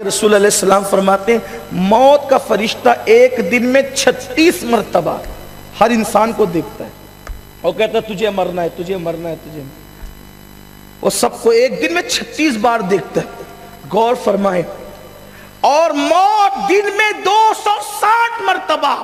रसूल अलैहि सलाम फरमाते हैं मौत का फरिश्ता एक दिन में 36 मरतबा हर इंसान को देखता है और कहता है तुझे मरना है, तुझे मरना है, तुझे। वो सबको एक दिन में 36 बार देखता है। गौर फरमाए। और मौत दिन में 260 मरतबा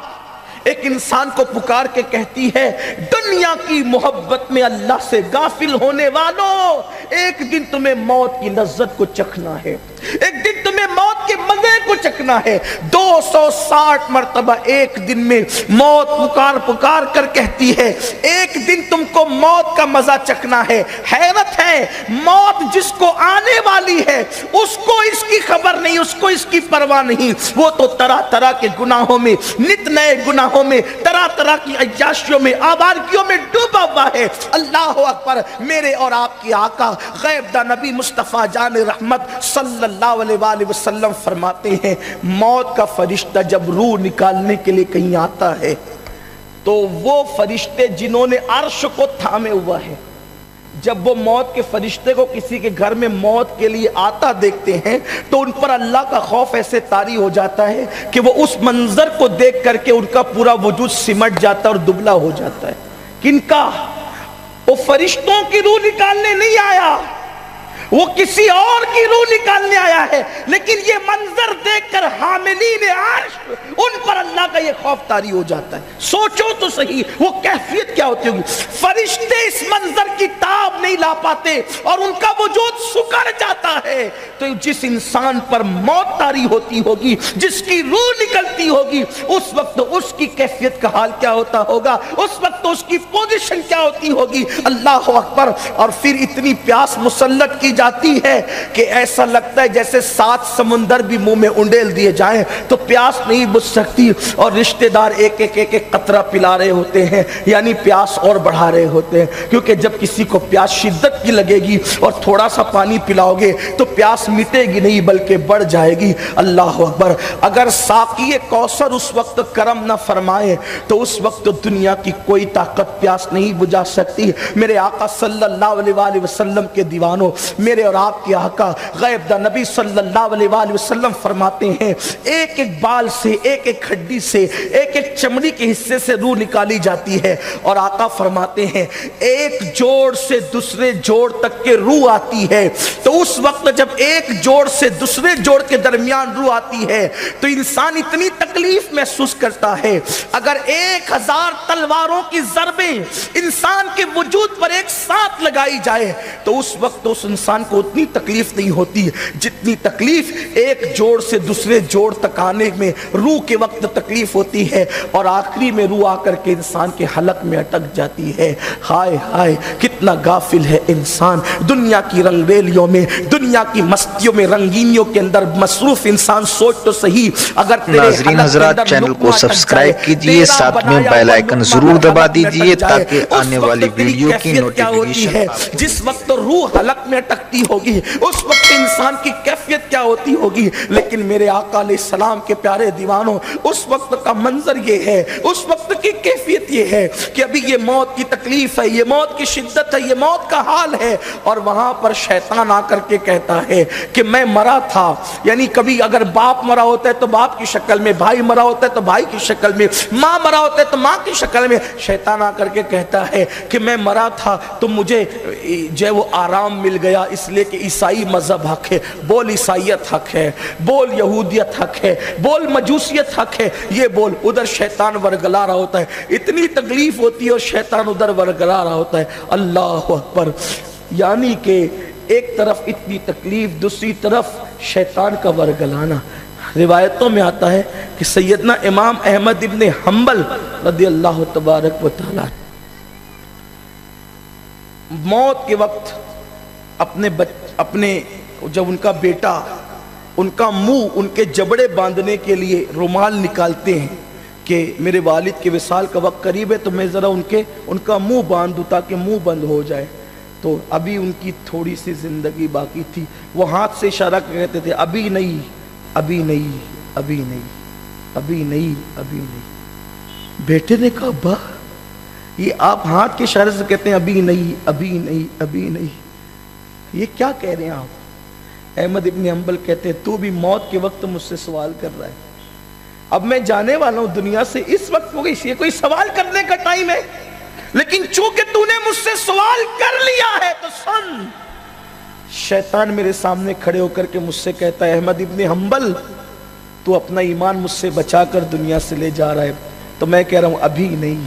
एक इंसान को पुकार के कहती है दुनिया की मोहब्बत में अल्लाह से गाफिल होने वालों, एक दिन तुम्हें मौत की लज्जत को चखना है, एक दिन तुम्हें मौत के मजे को चखना है। 260 मरतबा एक दिन में मौत पुकार पुकार कर कहती है एक दिन तुमको मौत का मजा चखना है। हैरत है, मौत जिसको आने वाली है उसको इसकी खबर नहीं, उसको इसकी परवाह नहीं। वो तो तरह तरह के गुनाहों में, नित नए गुनाहों में, तरह तरह की अय्याशियों में, आवारगियों में डूबा हुआ है। अल्लाह अकबर। मेरे और आपकी आका गैब दा नबी मुस्तफ़ा जान रहमत सल्लल्लाहु अलैहि वसल्लम फरमाते हैं मौत का फरिश्ता जब रूह निकालने के लिए कहीं आता है तो वो फरिश्ते जिन्होंने अर्श को थामे हुआ है, जब वो मौत के फरिश्ते को किसी के घर में मौत के लिए आता देखते हैं तो उन पर अल्लाह का खौफ ऐसे तारी हो जाता है कि वो उस मंजर को देख करके उनका पूरा वजूद सिमट जाता है और दुबला हो जाता है। किनका? वो फरिश्तों की रूह निकालने नहीं आया, वो किसी और की रूह निकालने आया है। लेकिन ये मंजर देखकर हामिलीन अर्श उन पर अल्लाह का ये खौफ तारी हो जाता है। सोचो तो सही वो कैफियत क्या होती होगी। फरिश्ते इस मंजर की ताब नहीं ला पाते और उनका वजूद सुकर जाता है। तो जिस इंसान पर मौत तारी होती होगी, जिसकी रूह निकलती होगी, उस वक्त उसकी कैफियत का हाल क्या होता होगा, उस वक्त उसकी पोजीशन क्या होती होगी। अल्लाह अकबर। और फिर इतनी प्यास मुसल्लत की जाती है कि ऐसा लगता है जैसे 7 समुंदर भी मुंह में उंडेल दिए जाएं तो प्यास नहीं बुझ सकती। और रिश्तेदार एक एक कतरा पिला रहे होते हैं, यानी प्यास और बढ़ा रहे होते हैं। क्योंकि जब किसी को प्यास शिद्दत की लगेगी और थोड़ा सा पानी पिलाओगे तो प्यास मिटेगी नहीं बल्कि बढ़ जाएगी। अल्लाह अकबर। अगर साक़ी कौसर उस वक्त करम न फरमाए तो उस वक्त दुनिया की कोई ताकत प्यास नहीं बुझा सकती। मेरे आका सल्लल्लाहु अलैहि वसल्लम के दीवानों, मेरे और आपके आका गैब दा नबी सल्लल्लाहु अलैहि वसल्लम फरमाते हैं एक एक बाल से, एक एक हड्डी से, एक एक चमड़ी के हिस्से से रूह निकाली जाती है। और आका फरमाते हैं एक जोड़ से दूसरे जोड़ तक के रूह आती है। तो उस वक्त जब एक जोड़ से दूसरे जोड़ के दरमियान रूह आती है तो इंसान इतनी तकलीफ महसूस करता है। अगर 1000 तलवारों की ज़रबें इंसान के वजूद पर एक साथ लगाई जाए तो उस वक्त उस इंसान को उतनी तकलीफ नहीं होती जितनी तकलीफ एक जोड़ से दूसरे जोड़ तक आने में रूह के वक्त तकलीफ होती है। और आखिरी में रूह आकर के इंसान के हलक में अटक जाती है। हाय हाय कितना गाफिल है इंसान। दुनिया की रंगरेलियों में, दुनिया की मस्तियों में, रंगीनियों के अंदर मसरूफ इंसान। सोच तो सही, अगर नाज़रीन हज़रात चैनल को सब्सक्राइब कीजिए, साथ में बेल आइकन जरूर दबा दीजिए ताकि आने वाली वीडियो की नोटिफिकेशन। जिस वक्त रूह हलक में अटकती होगी उस वक्त इंसान की कैफियत क्या होती होगी। लेकिन मेरे आका अलैहिस्सलाम के प्यारे दीवानों, उस वक्त का मंजर ये है, उस वक्त की कैफियत ये है कि अभी ये मौत की तकलीफ है, ये मौत की शिद्दत है, ये मौत का हाल है। और वहां पर शैतान आकर के कहता है कि मैं मरा था। यानी कभी अगर बाप मरा होता है तो बाप की शक्ल में, भाई मरा होता है तो भाई की शक्ल में, माँ मरा होता है तो माँ की शक्ल में। शैतान आकर के कहता है कि मैं मरा था तो मुझे जो वो आराम मिल गया इसलिए कि ईसाई मजहब हक है। बोल ईसाइयत हक है, बोल यहूदियत हक है, बोल मजूसियत हक है, ये बोल। उधर शैतान वरगला रहा होता है, इतनी तकलीफ होती है और शैतान उधर वरगला रहा होता है। अल्लाह अकबर। यानी कि एक तरफ इतनी तकलीफ, दूसरी तरफ शैतान का वरगलाना। रिवायतों में आता है कि सैयदना इमाम अहमद इब्ने हम्बल रज़ी अल्लाह तबारक व तआला मौत के वक्त अपने जब उनका बेटा उनका मुंह, उनके जबड़े बांधने के लिए रुमाल निकालते हैं कि मेरे वालिद के विसाल का वक्त करीब है तो मैं ज़रा उनका मुंह बांध दूँ ताकि मुंह बंद हो जाए। तो अभी उनकी थोड़ी सी ज़िंदगी बाकी थी। वो हाथ से इशारा कहते थे अभी नहीं, अभी नहीं, अभी नहीं, अभी नहीं, अभी नहीं। बेटे ने कहा अब्बा ये आप हाथ के इशारे से कहते हैं अभी नहीं, अभी नहीं, अभी नहीं, ये क्या कह रहे हैं आप? احمد ابن حنبل کہتے ہیں تو بھی موت کے وقت مجھ سے سوال کر رہا ہے. اب میں جانے والا ہوں دنیا سے اس وقت ہو گئی، یہ کوئی سوال کرنے کا ٹائم ہے، لیکن چونکہ تو نے مجھ سے سوال کر لیا ہے تو سن. شیطان میرے سامنے کھڑے ہو کر کے مجھ سے کہتا ہے احمد ابن حنبل تو اپنا ایمان مجھ سے بچا کر دنیا سے لے جا رہا ہے. تو میں کہہ رہا ہوں ابھی نہیں،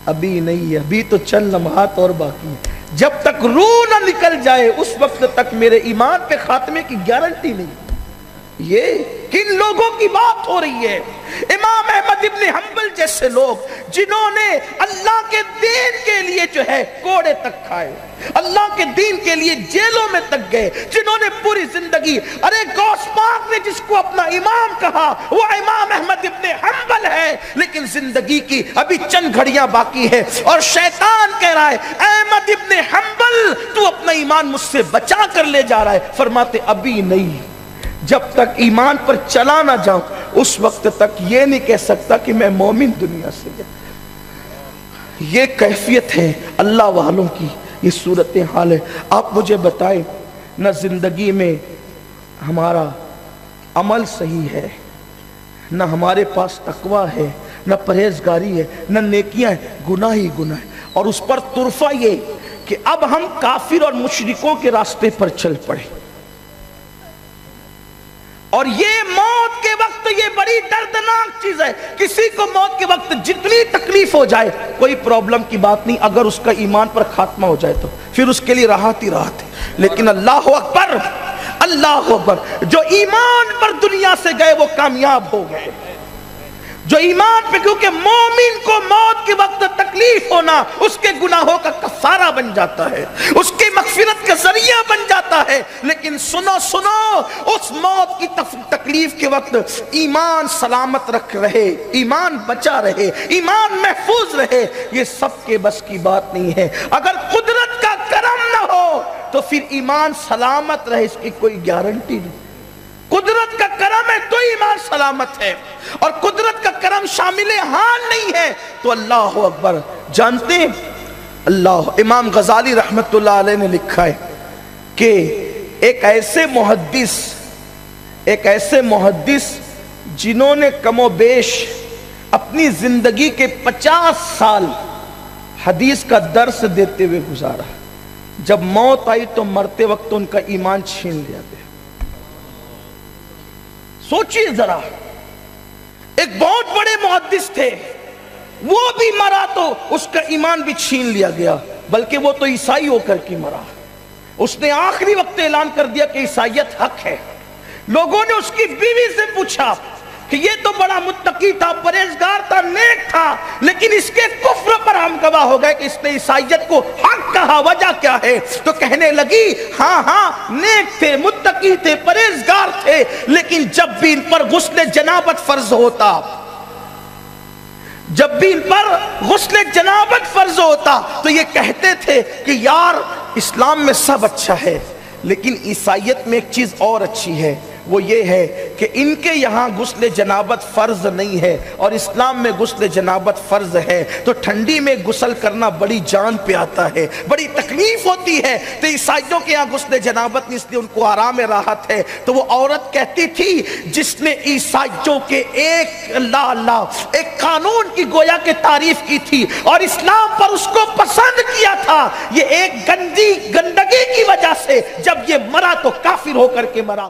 ابھی نہیں، ابھی تو چند لمحات اور باقی ہے. جب تک روح نہ نکل جائے اس وقت تک میرے ایمان کے خاتمے کی گارنٹی نہیں. یہ کن لوگوں کی بات ہو رہی ہے؟ امام احمد ابن حنبل جیسے لوگ جنہوں نے اللہ کے دین کے لیے جو ہے کوڑے تک کھائے، اللہ کے دین کے لیے جیلوں میں تک گئے، جنہوں نے پوری زندگی، ارے غوث پاک نے جس کو اپنا امام کہا وہ امام احمد ابن حنبل ہے، لیکن زندگی کی ابھی چند گھڑیاں باقی ہے اور شیطان کہہ رہا ہے احمد ابن حنبل تو اپنا ایمان مجھ سے بچا کر لے جا رہا ہے. فرماتے ابھی نہیں، جب تک ایمان پر چلا نہ جاؤں اس وقت تک یہ نہیں کہہ سکتا کہ میں مومن دنیا سے گیا. یہ کیفیت ہے اللہ والوں کی، یہ صورتحال ہے. آپ مجھے بتائیں نہ زندگی میں ہمارا عمل صحیح ہے، نہ ہمارے پاس تقوی ہے، نہ پرہیزگاری ہے، نہ نیکیاں ہیں، گناہ ہی گناہ ہے. اور اس پر طرفہ یہ کہ اب ہم کافر اور مشرکوں کے راستے پر چل پڑے. اور یہ موت کے وقت یہ بڑی دردناک چیز ہے. کسی کو موت کے وقت جتنی تکلیف ہو جائے کوئی پرابلم کی بات نہیں، اگر اس کا ایمان پر خاتمہ ہو جائے تو پھر اس کے لیے راحت ہی راحت ہے. لیکن اللہ اکبر، اللہ اکبر، جو ایمان پر دنیا سے گئے وہ کامیاب ہو گئے. جو ایمان پہ، کیونکہ مومن کو موت کے وقت تکلیف ہونا اس کے گناہوں کا کفارہ بن جاتا ہے، اس کے مغفرت کا ذریعہ بن جاتا ہے. لیکن سنو سنو، اس موت کی تکلیف کے وقت ایمان سلامت رکھ رہے، ایمان بچا رہے، ایمان محفوظ رہے، یہ سب کے بس کی بات نہیں ہے. اگر قدرت کا کرم نہ ہو تو پھر ایمان سلامت رہے اس کی کوئی گارنٹی نہیں. قدرت کا کرم ہے تو ایمان سلامت ہے، اور قدرت کا کرم شامل حال نہیں ہے تو اللہ اکبر. جانتے ہیں اللہ، امام غزالی رحمت اللہ علیہ نے لکھا ہے کہ ایک ایسے محدث جنہوں نے کم و بیش اپنی زندگی کے 50 سال حدیث کا درس دیتے ہوئے گزارا، جب موت آئی تو مرتے وقت ان کا ایمان چھین لیا گیا. سوچئے ذرا، ایک بہت بڑے محدث تھے، وہ بھی مرا تو اس کا ایمان بھی چھین لیا گیا، بلکہ وہ تو عیسائی ہو کر کے مرا. اس نے آخری وقت اعلان کر دیا کہ عیسائیت حق ہے. لوگوں نے اس کی بیوی سے پوچھا کہ یہ تو بڑا متقی تھا، پرہیزگار تھا، نیک تھا، لیکن اس کے کفر پر ہم گواہ ہو گئے کہ اس نے عیسائیت کو حق کہا، وجہ کیا ہے؟ تو کہنے لگی ہاں نیک تھے، متقی تھے، پرہیزگار تھے، لیکن جب بھی ان پر غسل جنابت فرض ہوتا تو یہ کہتے تھے کہ یار اسلام میں سب اچھا ہے لیکن عیسائیت میں ایک چیز اور اچھی ہے، وہ یہ ہے کہ ان کے یہاں غسل جنابت فرض نہیں ہے اور اسلام میں غسل جنابت فرض ہے. تو ٹھنڈی میں غسل کرنا بڑی جان پہ آتا ہے، بڑی تکلیف ہوتی ہے، تو عیسائیوں کے یہاں غسل جنابت نہیں، اس لیے ان کو آرام راحت ہے. تو وہ عورت کہتی تھی جس نے عیسائیوں کے ایک قانون کی گویا کے تعریف کی تھی اور اسلام پر اس کو پسند کیا تھا، یہ ایک گندگی کی وجہ سے جب یہ مرا تو کافر ہو کر کے مرا.